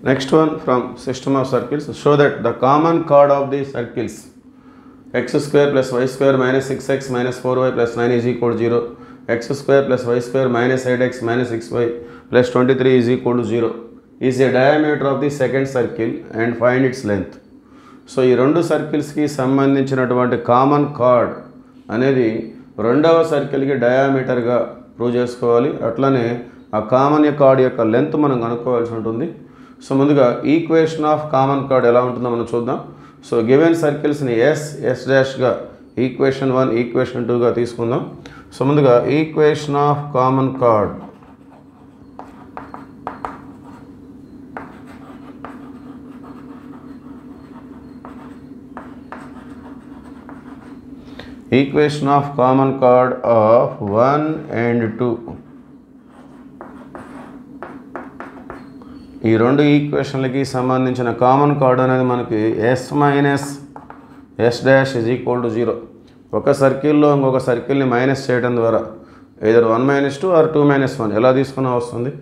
Next one from system of circles. Show that the common chord of the circles x square plus y square minus 6x minus 4y plus 9 is equal to 0. X square plus y square minus 8x minus 6y plus 23 is equal to 0 is a diameter of the second circle and find its length. So ఈ రెండు సర్కిల్స్కి సంబంధించినటువంటి common chord అనేది రెండవ సర్కిల్కి డయామీటర్గా prove చేసుకోవాలి. అట్లనే ఆ కామన్ కార్డ్ యొక్క లెంత్ మనం కనుక్కోవాల్సి ఉంటుంది. సో ముందుగా ఈక్వేషన్ ఆఫ్ కామన్ కార్డ్ ఎలా ఉంటుందో మనం చూద్దాం. సో గివెన్ సర్కిల్స్ని ఎస్ డాష్గా ఈక్వేషన్ 1 ఈక్వేషన్ 2గా తీసుకుందాం. సో ముందుగా equation of common chord. Equation of common chord of 1 and 2. ఈ రెండు ఈక్వేషన్లకి సంబంధించిన కామన్ కార్డ్ అనేది మనకి S minus S dash is equal to 0. ఒక సర్కిల్లో ఇంకొక సర్కిల్ని మైనస్ చేయడం ద్వారా either 1 - 2 or 2 - 1 ఎలా తీసుకున్నా వస్తుంది.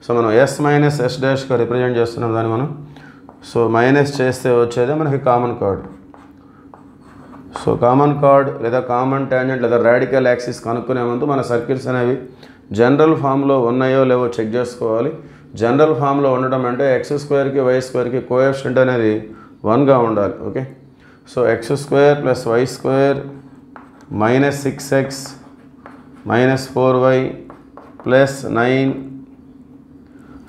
సో మనం ఎస్ మైనస్ ఎస్ డాష్గా రిప్రజెంట్ చేస్తున్నాం దాన్ని మనం. సో మైనస్ చేస్తే వచ్చేదే మనకి common card. So common card లేదా కామన్ ట్యాంజెంట్ లేదా రాడికల్ యాక్సిస్ కనుక్కునే ముందు మన సర్కిల్స్ అనేవి జనరల్ ఫామ్లో ఉన్నాయో లేవో చెక్ చేసుకోవాలి. జనరల్ ఫామ్లో ఉండడం అంటే ఎక్స్ స్క్వేర్కి వై స్క్వేర్కి కోఎఫిషియంట్ అనేది 1గా ఉండాలి. Okay. So x square plus y square minus 6x minus 4y plus 9.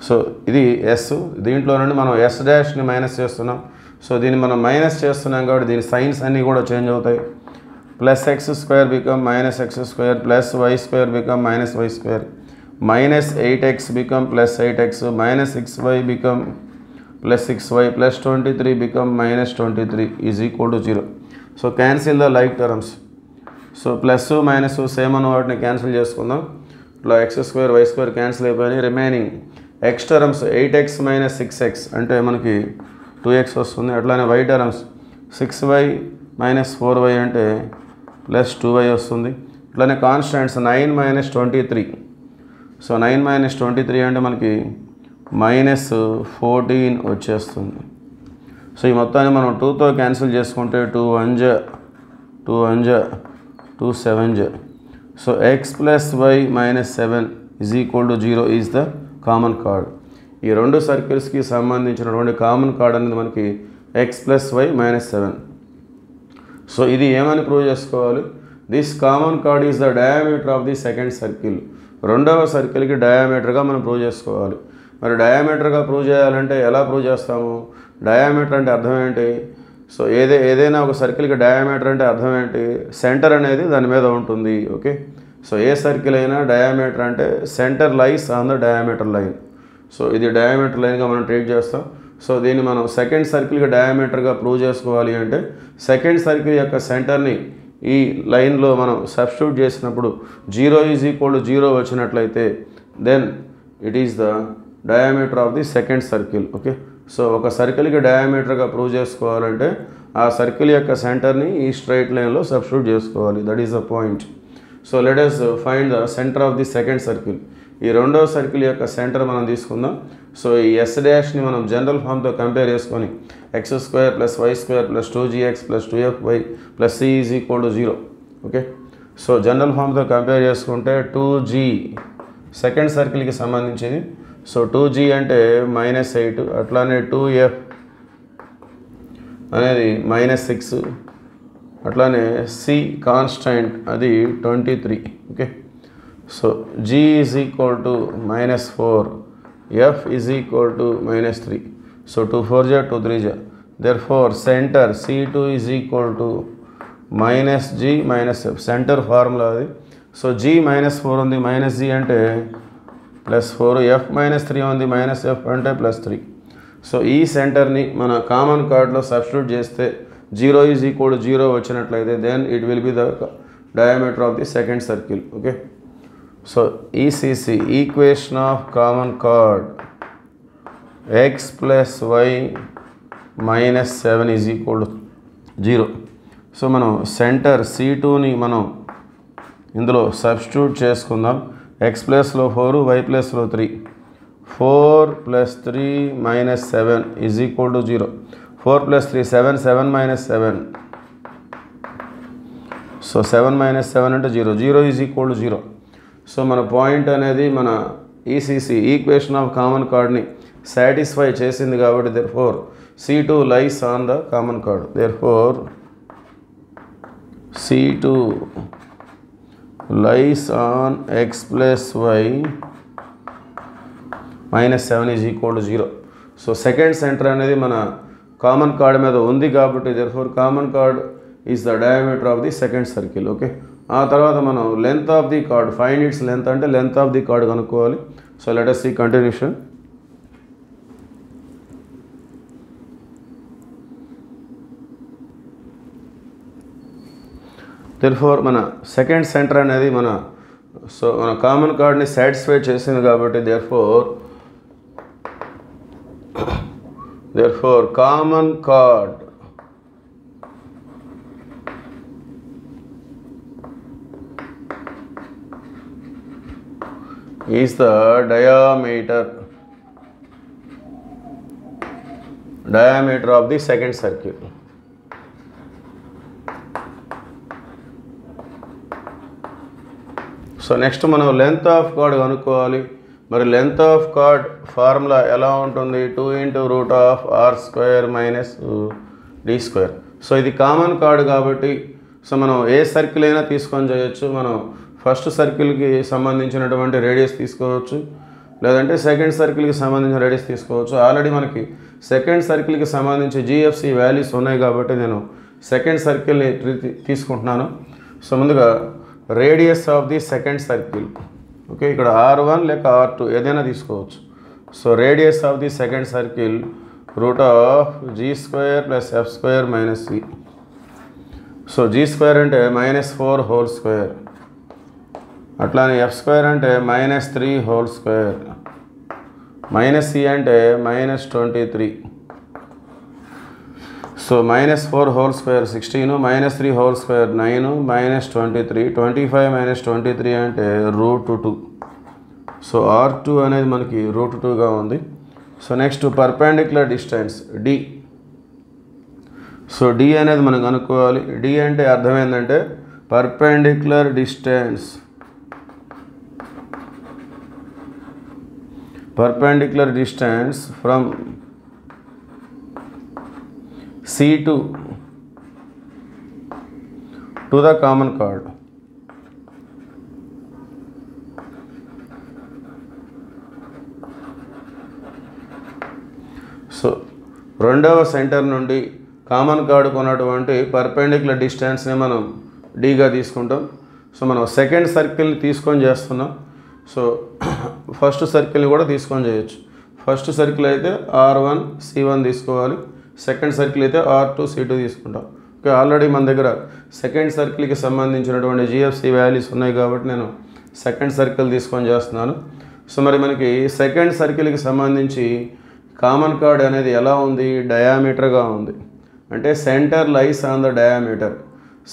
So ఇది ఎస్. దీంట్లో నుండి మనం ఎస్ డాష్ని మైనస్ చేస్తున్నాం. సో దీన్ని మనం మైనస్ చేస్తున్నాం కాబట్టి దీని సైన్స్ అన్నీ కూడా చేంజ్ అవుతాయి. Plus x square become minus x square plus y square become minus y square minus 8x become plus 8x minus 6y become plus 6y plus 23 become minus 23 is equal to 0. So cancel the like terms. So plus minus same అన్న వాటిని cancel చేసుకుందాం. ఇట్లా x square y square cancel అయిపోయినాయి. Remaining x terms 8x minus 6x అంటే మనకి 2x వస్తుంది. అట్లానే why terms 6y minus 4y అంటే ప్లస్ 2y వస్తుంది. అట్లానే కాన్స్టాంట్స్ 9 - 23. సో 9 - 23 అంటే మనకి మైనస్ 14 వచ్చేస్తుంది. సో ఈ మొత్తాన్ని మనం 2తో క్యాన్సిల్ చేసుకుంటే 2 1 2 2 7. So x plus y minus 7 is equal to 0 is the common chord. ఈ రెండు సర్కిల్స్కి సంబంధించినటువంటి కామన్ కార్డ్ అనేది మనకి x plus y minus 7. So ఇది ఏమని ప్రూవ్ చేసుకోవాలి? This common chord is the diameter of the second circle. రెండవ సర్కిల్కి డయామీటర్గా మనం ప్రూవ్ చేసుకోవాలి. మరి డయామీటర్గా ప్రూవ్ చేయాలంటే ఎలా ప్రూవ్ చేస్తాము? డయామీటర్ అంటే అర్థం ఏంటి? సో ఏదైనా ఒక సర్కిల్కి డయామీటర్ అంటే అర్థం ఏంటి? సెంటర్ అనేది దాని మీద ఉంటుంది. ఓకే. సో ఏ సర్కిల్ అయినా డయామీటర్ అంటే centre lies on the diameter line. So ఇది డయామీటర్ లైన్గా మనం ట్రీట్ చేస్తాం. సో దీన్ని మనం సెకండ్ సర్కిల్కి డయామీటర్గా ప్రూవ్ చేసుకోవాలి అంటే సెకండ్ సర్కిల్ యొక్క సెంటర్ని ఈ లైన్లో మనం సబ్స్టిట్యూట్ చేసినప్పుడు 0 ఈజ్ ఈక్వల్ టు 0 వచ్చినట్లయితే then it is the diameter of the second circle. Okay. So ఒక సర్కిల్కి డయామీటర్గా ప్రూవ్ చేసుకోవాలంటే ఆ సర్కిల్ యొక్క సెంటర్ని ఈ స్ట్రైట్ లైన్లో సబ్స్టిట్యూట్ చేసుకోవాలి. That is the point. So let us find the centre of the second circle. ఈ రెండవ సర్కిల్ యొక్క సెంటర్ మనం తీసుకుందాం. సో ఈ ఎస్ డాష్ని మనం జనరల్ ఫామ్తో కంపేర్ చేసుకొని x square plus y square plus 2gx plus 2fy plus c is equal to 0. Okay. So general ఫామ్తో కంపేర్ చేసుకుంటే 2g సెకండ్ సర్కిల్కి సంబంధించింది. సో 2g అంటే మైనస్ 8. అట్లానే 2f అనేది మైనస్ 6. అట్లానే c కాన్స్టాంట్ అది 23. Okay. So g is equal to minus 4, f is equal to minus 3. So 2 4 2 3. Therefore centre c2 is equal to minus g minus f. Centre formula అది. So g minus 4 ఉంది, minus g అంటే plus 4, f minus 3 ఉంది, minus f అంటే plus 3. So ఈ సెంటర్ని మన common కార్డ్లో substitute చేస్తే 0 ఈజ్ ఈక్వల్ టు 0 వచ్చినట్లయితే then it will be the diameter of the second circle. Okay. So ECC equation of common chord x plus y minus 7 is equal to 0. So మనం centre C2ని మనం ఇందులో substitute చేసుకుందాం. x ప్లస్లో 4, y ప్లస్లో 3. 4 plus 3 minus 7 is equal to 0. 4 plus 3 7, 7 minus 7. So 7 minus 7 అంటే 0. 0 is equal to 0. So మన point అనేది మన ఈసీసీ ఈక్వేషన్ ఆఫ్ కామన్ కార్డ్ని సాటిస్ఫై చేసింది కాబట్టి therefore C2 lies on the common card. Therefore C2 lies on x plus y minus 7 is equal to 0. So second centre అనేది మన common card మీద ఉంది కాబట్టి therefore common chord is the diameter of the second circle. Okay, ఆ తర్వాత మనం length of the card, find its length అంటే length of the card కనుక్కోవాలి. So let us see continuation. therefore మన సెకండ్ సెంటర్ అనేది మన కామన్ కార్డ్ని satisfy చేసింది కాబట్టి therefore common card is the diameter of the second circle. So next మనం length of card కనుక్కోవాలి. మరి లెంత్ ఆఫ్ కార్డ్ ఫార్ములా ఎలా ఉంటుంది? 2 into root of r square minus d square. So ఇది కామన్ కార్డ్ కాబట్టి so మనం a circle అయినా తీసుకొని చేయొచ్చు. మనం ఫస్ట్ సర్కిల్కి సంబంధించినటువంటి రేడియస్ తీసుకోవచ్చు, లేదంటే సెకండ్ సర్కిల్కి సంబంధించిన రేడియస్ తీసుకోవచ్చు. ఆల్రెడీ మనకి సెకండ్ సర్కిల్కి సంబంధించి జిఎఫ్సి వాల్యూస్ ఉన్నాయి కాబట్టి నేను సెకండ్ సర్కిల్ని తీసుకుంటున్నాను. సో ముందుగా radius of the second circle. Okay, ఇక్కడ R1 లేక R2 ఏదైనా తీసుకోవచ్చు. So radius of the second circle root of g² plus f² minus c. So g² అంటే -4 హోల్ స్క్వేర్, అట్లానే f² అంటే -3 హోల్ స్క్వేర్, మైనస్ c అంటే -23. So -4 whole square 16, -3 whole square 9, -23, 25 - 23 అంటే √2. So R2 అనేది మనకి √2గా ఉంది. So next perpendicular distance D. So D అనేది మనం కనుక్కోవాలి. D అంటే అర్థం ఏంటంటే perpendicular distance from C2 to the common chord. So రెండవ సెంటర్ నుండి కామన్ కార్డుకు ఉన్నటువంటి పర్పెండిక్యులర్ డిస్టెన్స్ని మనం డీగా తీసుకుంటాం. సో మనం సెకండ్ సర్కిల్ని తీసుకొని చేస్తున్నాం. సో ఫస్ట్ సర్కిల్ని కూడా తీసుకొని చేయొచ్చు. ఫస్ట్ సర్కిల్ అయితే R1 C1 తీసుకోవాలి, సెకండ్ సర్కిల్ అయితే R2 C2 తీసుకుంటాం. ఓకే, ఆల్రెడీ మన దగ్గర సెకండ్ సర్కిల్కి సంబంధించినటువంటి జిఎఫ్సి వాల్యూస్ ఉన్నాయి కాబట్టి నేను సెకండ్ సర్కిల్ తీసుకొని చేస్తున్నాను. సో మరి మనకి సెకండ్ సర్కిల్కి సంబంధించి కామన్ కార్డ్ అనేది ఎలా ఉంది? డయామీటర్గా ఉంది. అంటే centre lies on the diameter.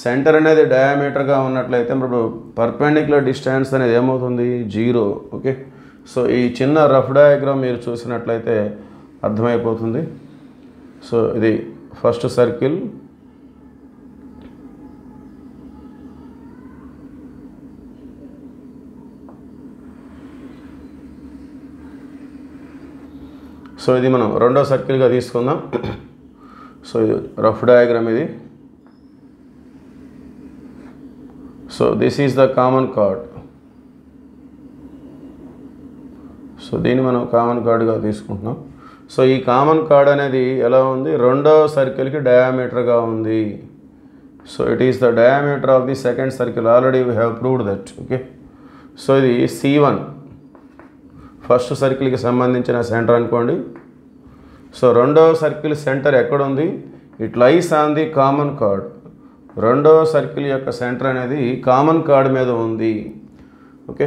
Centre అనేది డయామీటర్గా ఉన్నట్లయితే ఇప్పుడు పర్పెండిక్యులర్ డిస్టెన్స్ అనేది ఏమవుతుంది? 0. ఓకే, సో ఈ చిన్న రఫ్ డయాగ్రామ్ మీరు చూసినట్లయితే అర్థమైపోతుంది. సో ఇది ఫస్ట్ సర్కిల్, సో ఇది మనం రెండో సర్కిల్గా తీసుకుందాం. సో ఇది రఫ్ డయాగ్రామ్ ఇది. So this is the common card. So దీన్ని మనం కామన్ కార్డ్గా తీసుకుంటున్నాం. సో ఈ కామన్ కార్డ్ అనేది ఎలా ఉంది? రెండవ సర్కిల్కి డయామీటర్గా ఉంది. So it is the diameter of the second circle. Already we have proved that. Okay, so ఇది C1 ఫస్ట్ సర్కిల్కి సంబంధించిన సెంటర్ అనుకోండి. సో రెండవ సర్కిల్ సెంటర్ ఎక్కడుంది? It lies on the common card. రెండవ సర్కిల్ యొక్క సెంటర్ అనేది కామన్ కార్డ్ మీద ఉంది. ఓకే,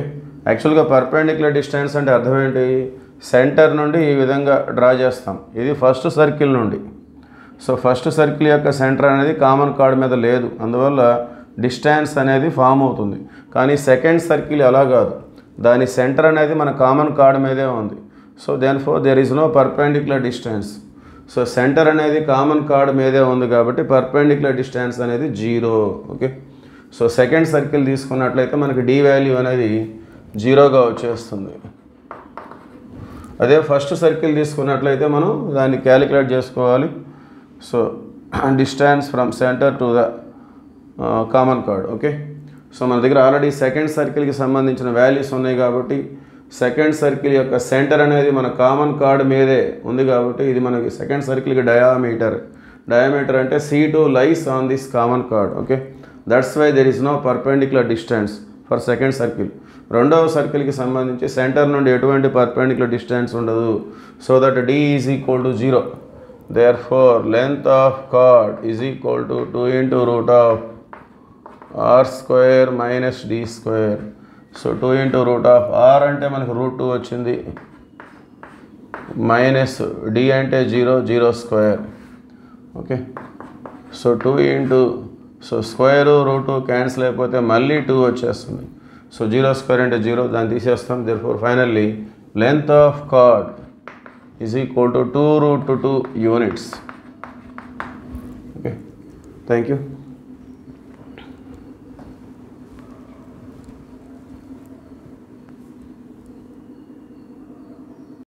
యాక్చువల్గా పర్పెండిక్యులర్ డిస్టెన్స్ అంటే అర్థం ఏంటి? సెంటర్ నుండి ఈ విధంగా డ్రా చేస్తాం. ఇది ఫస్ట్ సర్కిల్ నుండి. సో ఫస్ట్ సర్కిల్ యొక్క సెంటర్ అనేది కామన్ కార్డ్ మీద లేదు, అందువల్ల డిస్టెన్స్ అనేది ఫామ్ అవుతుంది. కానీ సెకండ్ సర్కిల్ అలా కాదు, దాని సెంటర్ అనేది మన కామన్ కార్డ్ మీదే ఉంది. So then for there is no perpendicular distance. So centre అనేది కామన్ కార్డ్ మీదే ఉంది కాబట్టి పర్పెండిక్యులర్ డిస్టెన్స్ అనేది 0. ఓకే, సో సెకండ్ సర్కిల్ తీసుకున్నట్లయితే మనకి డి వాల్యూ అనేది 0గా వచ్చేస్తుంది. అదే ఫస్ట్ సర్కిల్ తీసుకున్నట్లయితే మనం దాన్ని క్యాలిక్యులేట్ చేసుకోవాలి. So distance from centre to the common chord. Okay, so మన దగ్గర ఆల్రెడీ సెకండ్ సర్కిల్కి సంబంధించిన వాల్యూస్ ఉన్నాయి కాబట్టి సెకండ్ సర్కిల్ యొక్క సెంటర్ అనేది మన కామన్ కార్డ్ మీదే ఉంది కాబట్టి ఇది మనకి సెకండ్ సర్కిల్కి డయామీటర్ అంటే C2 lies on this common chord. Okay, that's why there is no perpendicular distance for second circle. రెండవ సర్కిల్కి సంబంధించి సెంటర్ నుండి ఎటువంటి పర్పెండిక్యులర్ డిస్టెన్స్ ఉండదు. So that D is equal to 0. Therefore length of chord is equal to 2 into root of r square minus d square. So 2 into root of r అంటే మనకు √2 వచ్చింది, minus d అంటే 0 square. Okay, so 2 into so square √2 cancel అయిపోతే మళ్ళీ 2 వచ్చేస్తుంది. So 0 square అంటే 0, దాన్ని తీసేస్తాం. Therefore finally length of chord is equal to 2 √2 units. Okay, thank you.